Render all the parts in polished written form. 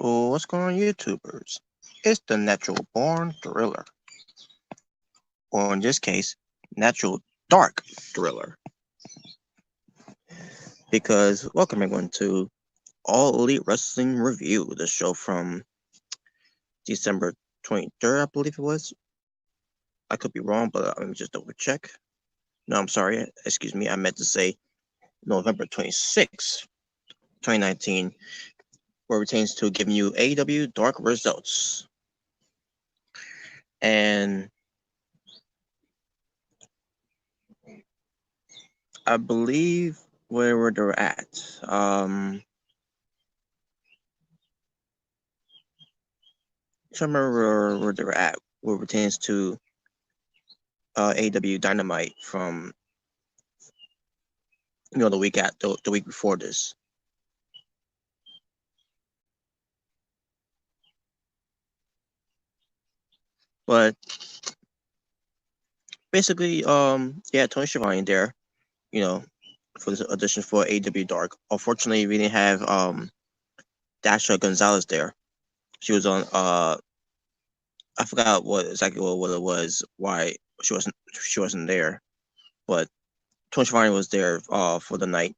Oh, what's going on, YouTubers? It's the Natural Born Thriller, or in this case, Natural Dark Thriller. Because welcome everyone to All Elite Wrestling Review, the show from December 23rd, I believe it was. I could be wrong, but let me just double check. No, I'm sorry. Excuse me. I meant to say November 26th, 2019, where it pertains to giving you AEW Dark results. And I believe where they're at. I remember where they were at, where it pertains to AW Dynamite from the week before this. But basically, Tony Schiavone there, for this audition for AW Dark. Unfortunately, we didn't have Dasha Gonzalez there. She was on I forgot what it was, why she wasn't there, but Tony Schiavone was there for the night.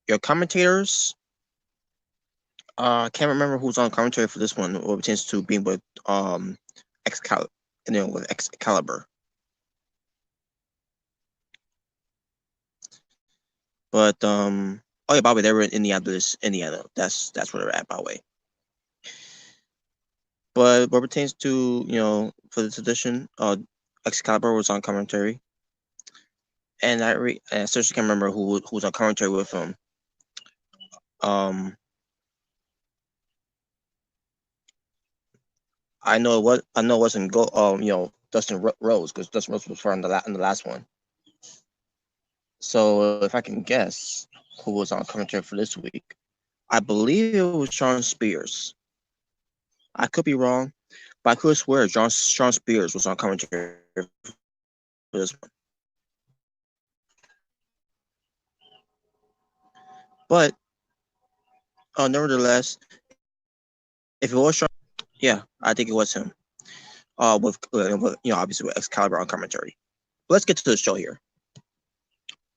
Your commentators, I can't remember who's on commentary for this one. What pertains to being with Excalibur, with Excalibur. But oh yeah, by the way, they were in Indianapolis, Indiana. That's where they're at, by the way. But what pertains to for this edition, Excalibur was on commentary, and I certainly can't remember who was on commentary with him. I know it wasn't Dustin Rose, because Dustin Rose was in the last one. So if I can guess who was on commentary for this week, I believe it was Sean Spears. I could be wrong, but I could swear Sean Spears was on commentary for this one. But nevertheless, if it was Sean, yeah, I think it was him. Obviously with Excalibur on commentary. But let's get to the show here.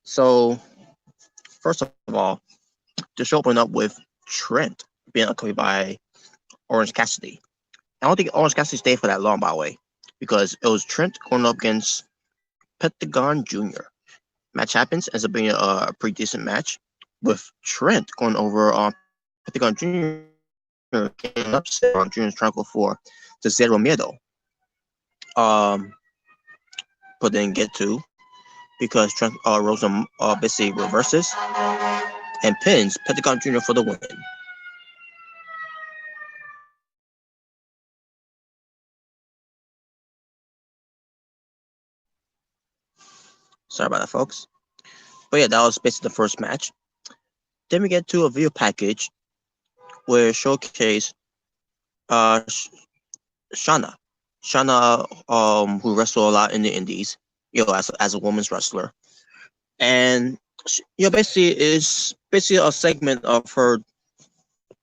So, first of all, the show opened up with Trent being accompanied by Orange Cassidy. I don't think Orange Cassidy stayed for that long, by the way, because it was Trent going up against Pentagon Jr. Match happens, ends up being a pretty decent match, with Trent going over on Pentagon Jr. getting upset on Jr.'s triangle for the Zero Miedo. But didn't get to, because Trent Rosa basically reverses and pins Pentagon Jr. for the win. Sorry about that, folks. But yeah, that was basically the first match. Then we get to a video package where it showcased Shanna. Shanna, who wrestled a lot in the indies, as a woman's wrestler. And basically it's basically a segment of her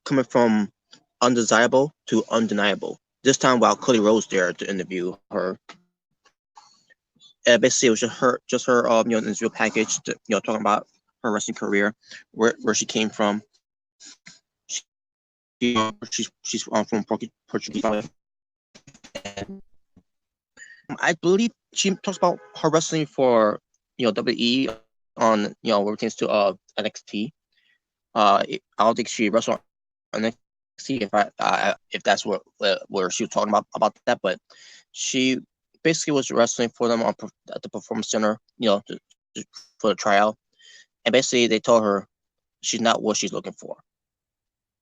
coming from undesirable to undeniable. This time while Cody Rhodes there to interview her. Basically it was just her in this real package to, talking about her wrestling career, where she came from. She's from Portuguese. I believe she talks about her wrestling for WWE on what pertains to NXT. I don't think she wrestled on NXT if that's where she was talking about that, but she basically was wrestling for them at the Performance Center, for the tryout, and basically they told her she's not what she's looking for,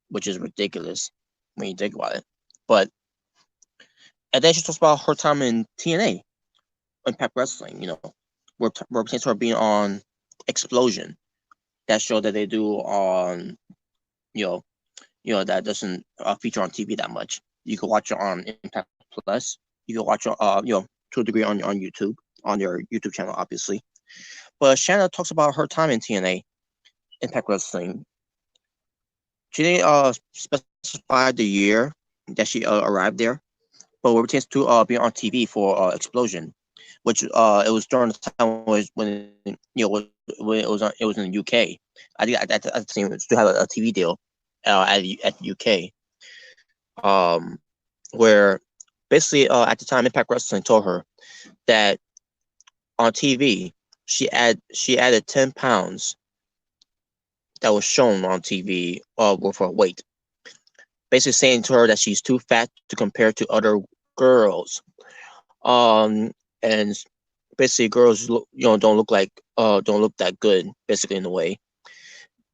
which is ridiculous when you think about it. But and then she talks about her time in TNA, Impact Wrestling, where pertains to her being on Explosion, that show that they do on, that doesn't feature on TV that much. You can watch it on Impact Plus. You can watch it, to a degree on YouTube, on your YouTube channel, obviously. But Shanna talks about her time in TNA, Impact Wrestling. She didn't specify the year that she arrived there, but what pertains to being on TV for Explosion, which it was during the time when it was in the UK. I think at the time it still have a TV deal at the UK, where basically at the time Impact Wrestling told her that on TV she added 10 pounds that was shown on TV with her weight, basically saying to her that she's too fat to compare to other girls. And basically girls don't look that good basically in a way,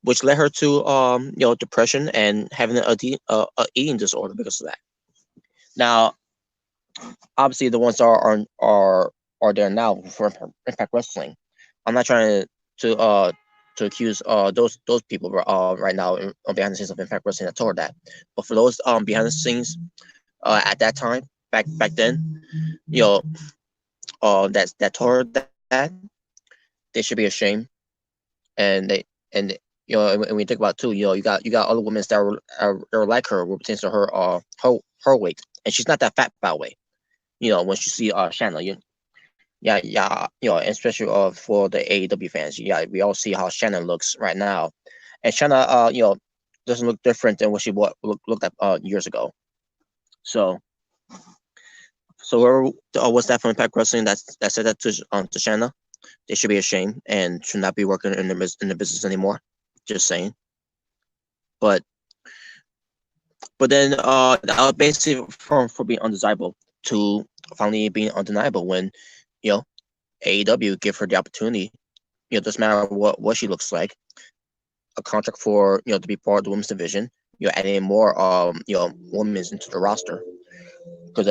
which led her to depression and having a eating disorder because of that. Now, obviously, the ones that are there now for Impact Wrestling. I'm not trying to accuse those people right now on behind the scenes of Impact Wrestling that told her that, but for those behind the scenes at that time back then, you know, that told her that they should be ashamed, and and when you think about it too, you got other women that are like her, what pertains to her weight, and she's not that fat by the way. When you see Shanna, yeah, especially for the AEW fans, yeah, we all see how Shanna looks right now, and Shanna, doesn't look different than what she looked at years ago. So, whoever was that from Impact Wrestling that said that to Shanna, they should be ashamed and should not be working in the business anymore. Just saying. But then that was basically from being undesirable to finally being undeniable when AEW give her the opportunity. Doesn't matter what she looks like, a contract for to be part of the women's division. You're adding more women's into the roster because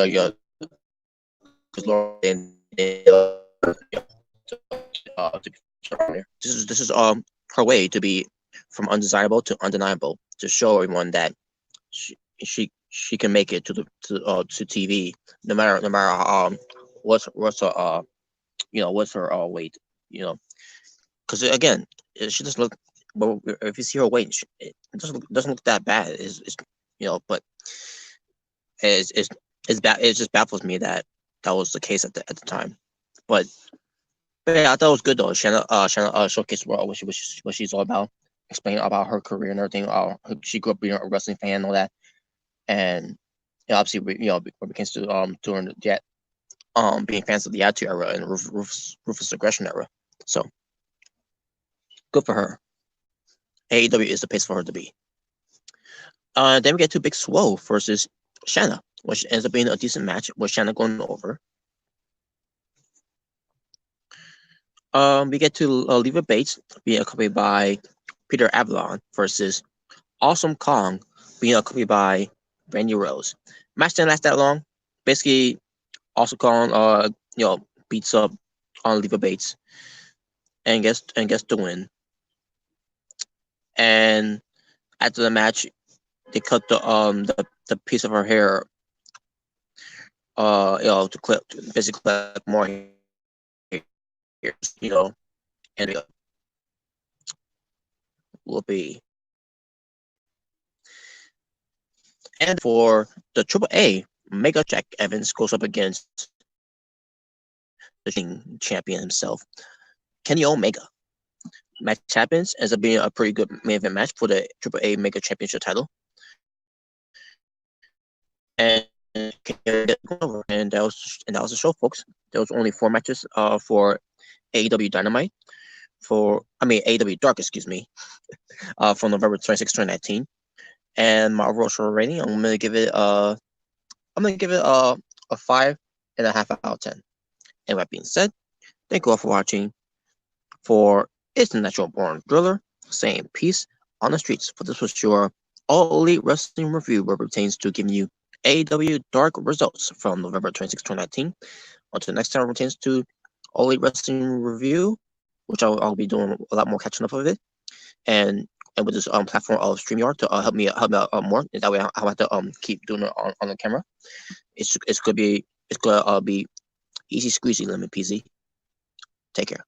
because Laura this is her way to be from undesirable to undeniable, to show everyone that she can make it to TV no matter what's her what's her weight, because again she doesn't look, but if you see her weight it doesn't look that bad. But it just baffles me that that was the case at the time. But yeah, I thought it was good though. Shanna showcased what she's all about, explaining about her career and everything. She grew up being a wrestling fan and all that, and obviously when it comes to during that being fans of the Attitude Era and Ruthless Aggression era. So good for her. AEW is the place for her to be. Then we get to Big Swole versus Shanna, which ends up being a decent match with Shanna going over. We get to Leva Bates being accompanied by Peter Avalon versus Awesome Kong being accompanied by Randy Rose. Match didn't last that long. Basically, Awesome Kong beats up on Leva Bates and gets the win. And after the match, they cut the piece of her hair to basically collect more hairs, and will be. And for the AAA, Mega Jack Evans goes up against the champion himself, Kenny Omega. Match happens, ends up being a pretty good main event match for the AAA Mega Championship title. And that was the show, folks. There was only 4 matches for AEW Dynamite AEW Dark, excuse me, from November 26, 2019. And my overall show rating, I'm gonna give it a 5.5 out of 10. And that being said, thank you all for watching. For It's the Natural Born Driller, saying peace on the streets. For this was your All Elite Wrestling review, where it pertains to giving you AEW Dark results from November 26, 2019. Until next time, it pertains to All Elite Wrestling review, which I'll be doing a lot more catching up of it, and with this platform of StreamYard to help me out more. That way, I have to keep doing it on the camera. It's gonna be easy squeezy, lemon peasy. Take care.